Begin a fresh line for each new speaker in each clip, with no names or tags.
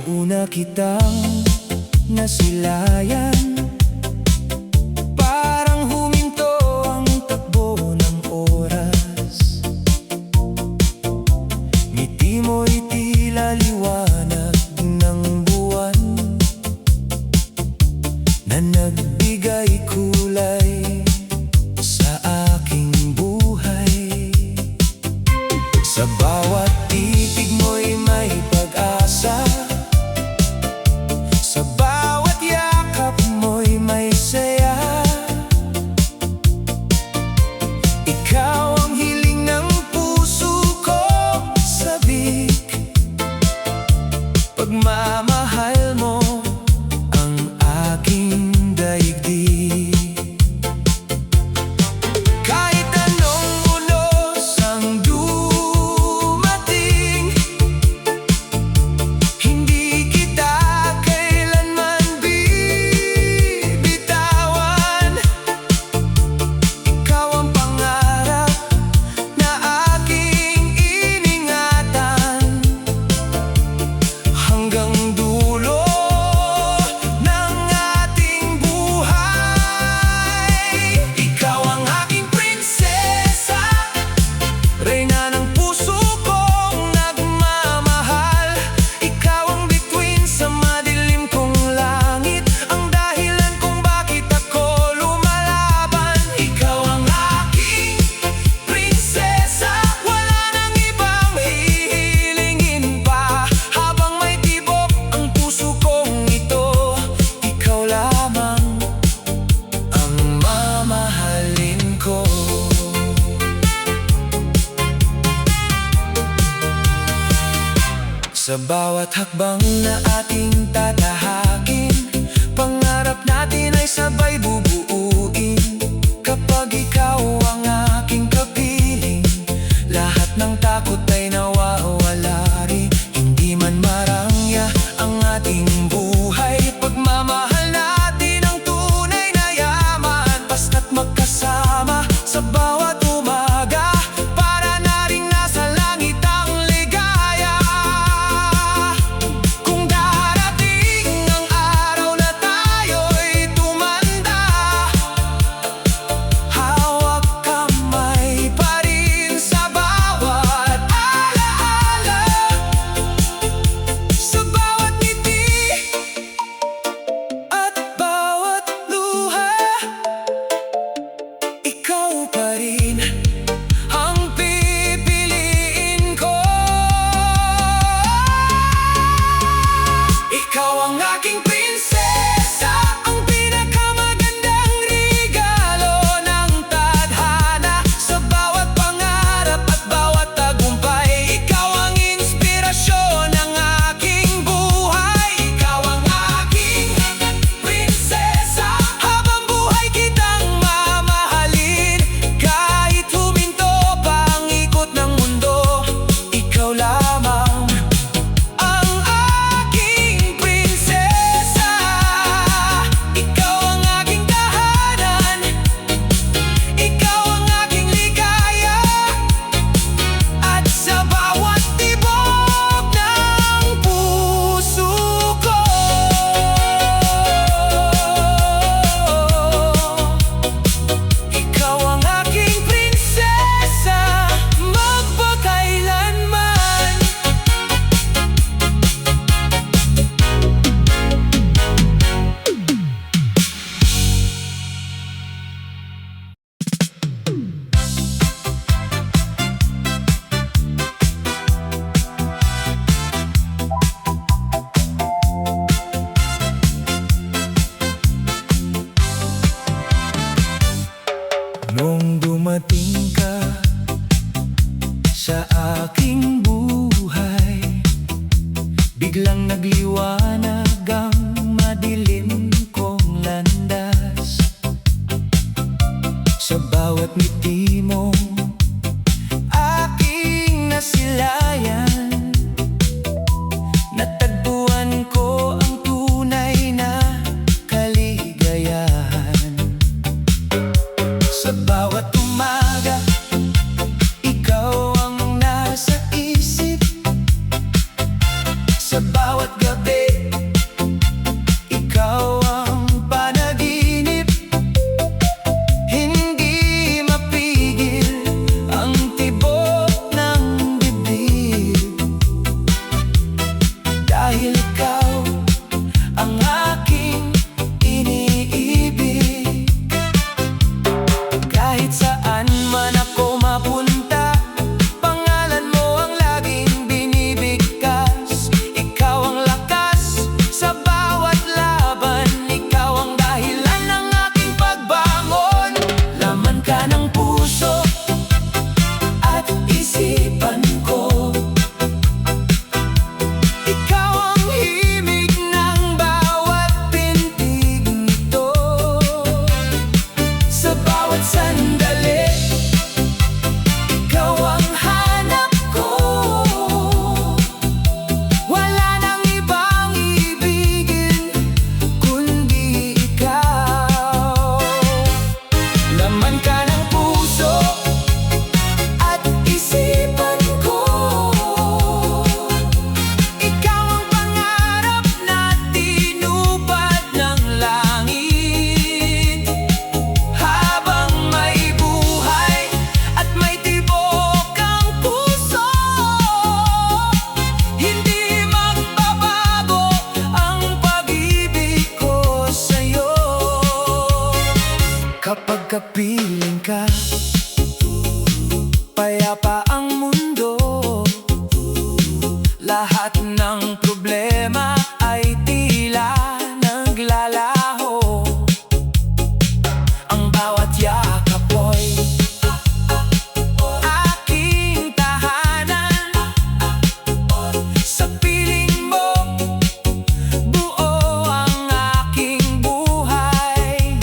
una kitang nasilayan, parang huminto ang takbo ng oras. Ngiti mo'y tila liwanag ng buwan na nagbigay kulay sa aking buhay. Sa bawat titig mo'y may pag-asa, sa bawat yakap mo'y may saya. Ikaw ang hiling ng puso ko, sabik pagmamahal mo ang aking daigdig. Kahit anong unos ang dumating, hindi kita kailanman bibitawan. Ikaw ang pangarap na aking iningatan hanggang dulo ng ating buhay. Ikaw ang aking prinsesa, reyna ng puso kong nagmamahal. Ikaw ang bituin sa madilim kong langit, ang dahilan kung bakit ako lumalaban. Ikaw ang aking prinsesa, wala nang ibang hihilingin pa. Habang may tibok ang puso kong ito, ikaw lamang ang mamahalin ko. Sa bawat hakbang na ating tatahakin, pangarap natin ay sabay bubuuin. Kapag ikaw ang aking kapiling, lahat ng takot ay nawawala rin. Hindi man marangya ang ating buhay, pagmamahal natin ang tunay na yaman. Basta't magkasama sa bawat umaga, para na ring nasa langit ang ligaya. Kung darating ang araw na tayo'y tumanda, hawak kamay pa rin sa bawat alaala, sa bawat ngiti at bawat luha. Ikaw pa rin ang pipiliin ko. Ikaw ang aking prinsesa, ang pinakamagandang regalo ng tadhana. Sa bawat pangarap at bawat tagumpay, ikaw ang inspirasyon ng aking buhay. Ikaw ang aking prinsesa, habang buhay kitang mamahalin. Kahit huminto pa ang ikot ng mundo, ikaw lamang ang aking prinsesa. Ikaw ang aking tahanan, ikaw ang aking ligaya. At sa bawat tibok ng puso ko, ikaw ang aking prinsesa, magpakailanman. Nung dumating ka sa aking buhay, biglang nagliwanag ang madilim kong landas. Sa bawat ngiti mo aking nasilayan, natagpuan ko ang tunay na kaligayahan. Sa bawat umaga, ikaw ang nasa isip. Sa bawat gabi, Dahil ikaw ang aking iniibig. Kahit saan man ako mapunta, pangalan mo ang laging binibigkas. Ikaw ang lakas sa bawat laban, ikaw ang dahilan ng aking pagbangon. Laman ka ng puso at isipan ko, ikaw ang himig ng bawat pintig nito. Sa bawat sandali, ikaw ang hanap ko. Wala nang ibang ibigin kundi ikaw. Laman ka ng puso at isipan ko, ikaw ang pangarap na tinupad ng langit. Habang may buhay at may tibok ang puso, hindi magbabago ang pag-ibig ko sa'yo. Kapag kapiling ka, payapa ang mundo. Lahat ng problema ay tila naglalaho. Ang bawat yakap mo'y aking tahanan. Sa piling mo, buo ang aking buhay.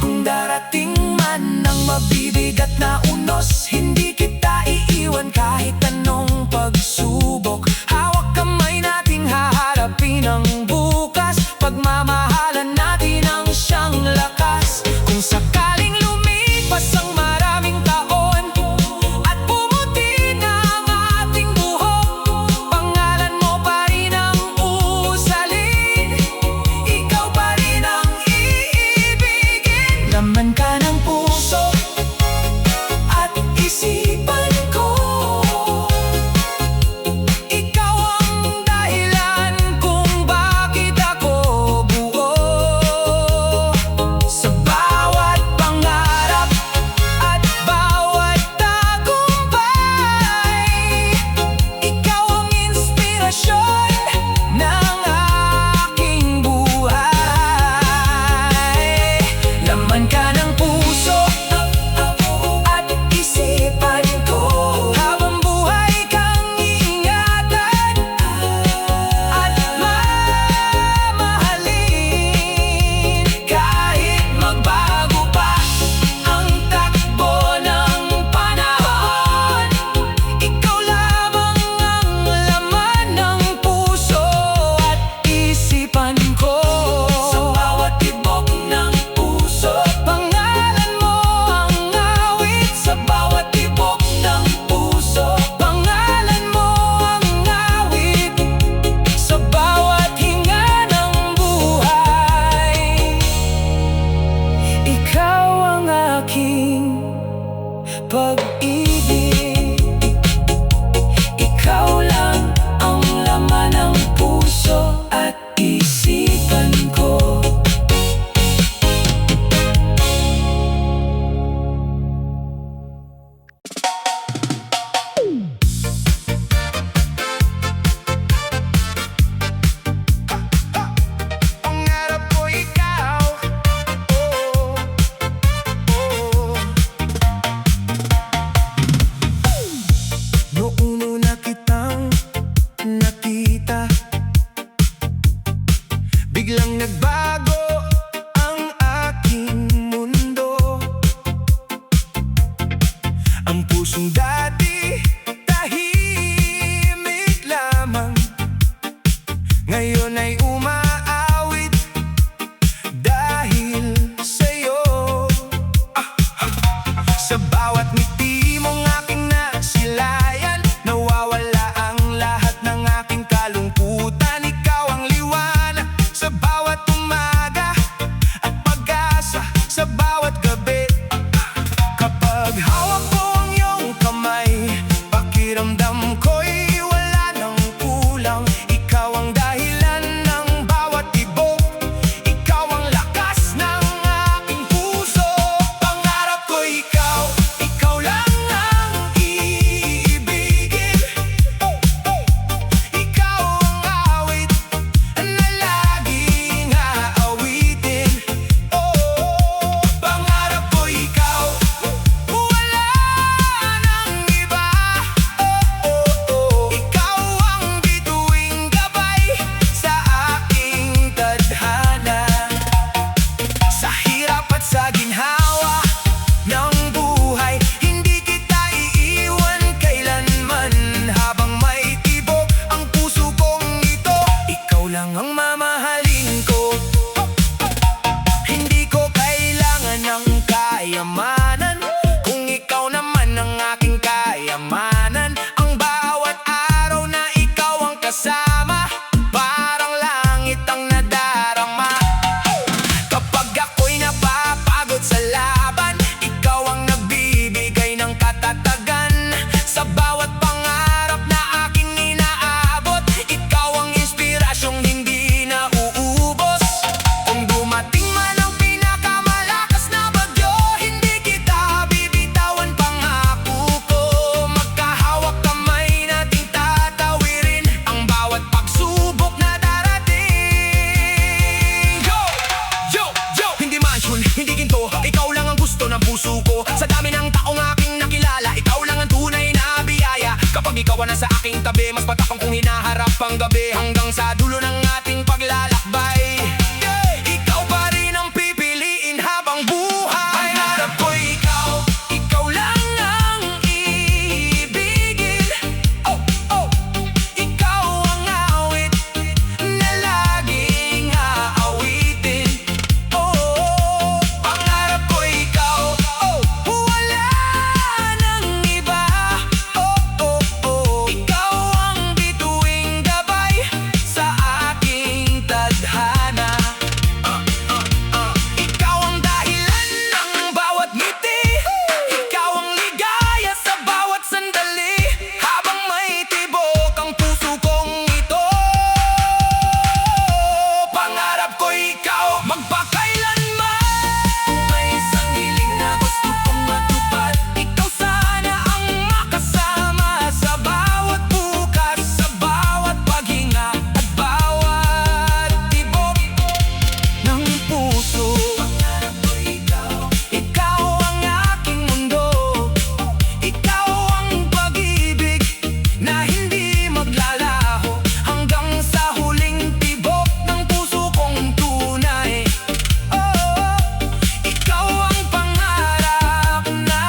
Kung darating man ang mabibigat na unos, hindi kita iiwan kahit anong pagsubok. Hawak kamay nating haharapin ang bukas, pagmamahalan natin ang siyang lakas. Kung sakaling lumipas ang maraming taon at pumuti na ang ating buhok, pangalan mo pa rin ang uusalin, ikaw pa rin ang iibigin. Laman ka ng puso at isipan ko, ikaw ang dahilan kung bakit ako buo. Sa bawat pangarap at bawat tagumpay, ikaw ang inspirasyon ng aking buhay. Laman ka ng puso at isipan ko, habang buhay kang iingatan at mamahalin. Kahit magbago pa ang takbo ng panahon, ikaw lamang ang laman ng puso at isipan ko. Sa bawat tibok ng puso, pangalan mo ang awit. Sa bawat tibok ng puso, pangalan mo ang awit. Sa bawat hinga ng buhay, ikaw ang aking pag-ibig. Ikaw lang ang laman ng puso at isipan ko. Pangarap ko ikaw, oh, oh. Noong una kitang nakita, biglang nagbago ang aking mundo. Ang pusong dati tahimik lamang, ngayon ay umaawit dahil sa'yo. Sa bawat ngiti mong aking nasilayan, nawawala ang lahat ng aking kalungkutan. Ikaw ang liwanag sa bawat umaga at pag-asa sa bawat gabi. Kapag hawak ko ang iyong kamay, pakiramdam ko'y wala nang kulang. Ikaw ang panggabi hanggang sa dulo ng ating paglalakbay. Ikaw pa rin ang pipiliin habang buhay. Pangarap ko ikaw, ikaw lang ang iibigin. Oh, oh, ikaw ang awit na laging aawitin. Oh, pangarap ko ikaw, oh, wala nang iba. Oh, oh, oh, ikaw ang bituing gabay sa aking tadhana. Ikaw ang dahilan ng bawat ngiti. Ikaw ang ligaya sa bawat sandali. Habang may tibok ang puso kong ito. Pangarap ko ikaw magpakailanman. May isang hiling na gusto kong matupad. Ikaw sana ang makasama sa bawat bukas, sa bawat paghinga at bawat tibok ng puso. Pangarap ko ikaw, ikaw ang aking mundo. Ikaw ang pag-ibig na hindi maglalaho hanggang sa huling tibok ng puso kong tunay. Oh, ikaw ang pangarap na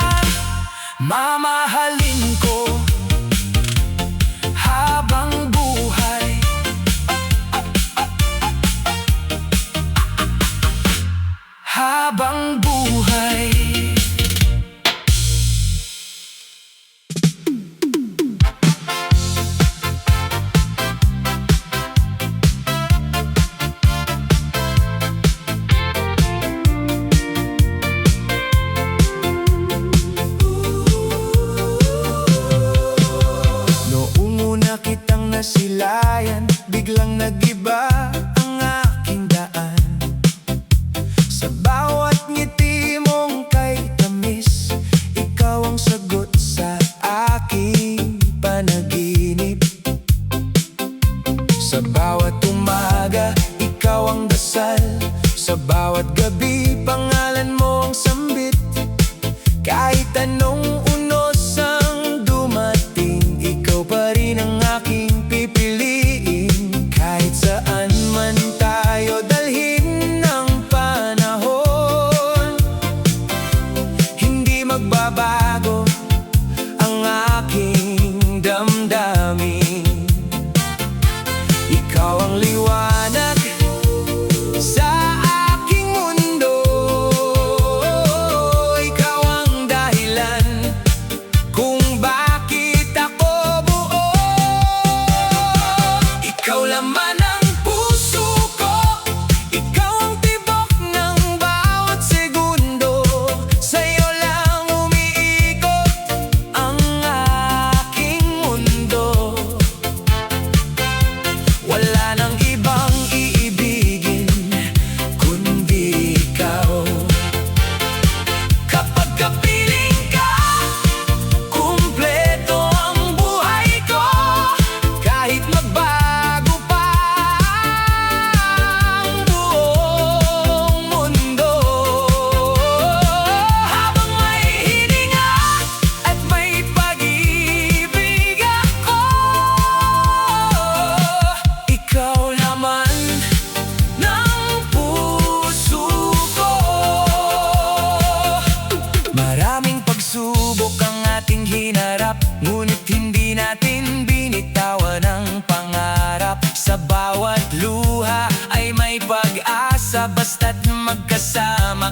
mamahalin ko habang buhay. Habang buhay. Noong una kitang nasilayan, biglang nagiba ang aking daan. Sa bawat ngiti mong kay tamis, ikaw ang sagot sa aking panaginip. Sa bawat umaga, ikaw ang dasal. Sa bawat gabi, pangalan mo ang sambit. Kahit anong unos ang dumating, ikaw pa rin ang aking pipiliin. Kahit saan man tayo dalhin ng panahon, hindi magbabago ang aking damdamin. Ikaw ang liwanag sa aking mundo. Ikaw ang dahilan kung bakit ako buo. Ikaw laman ang puso ko. Ikaw ang tibok ng bawat segundo. Sa'yo lang umiikot ang aking mundo. Wala nang ibang iibigin kundi ikaw. Kapag kapiling ka, kumpleto ang buhay ko. Kahit magbago pa ang buong mundo. Habang may hininga at may pag-ibig ako, ikaw naman ng puso ko. Maraming pagsubok ang ating hinarap, ngunit hindi natin binitawan ang pangarap. Sa bawat luha ay may pag-asa, basta't magkasama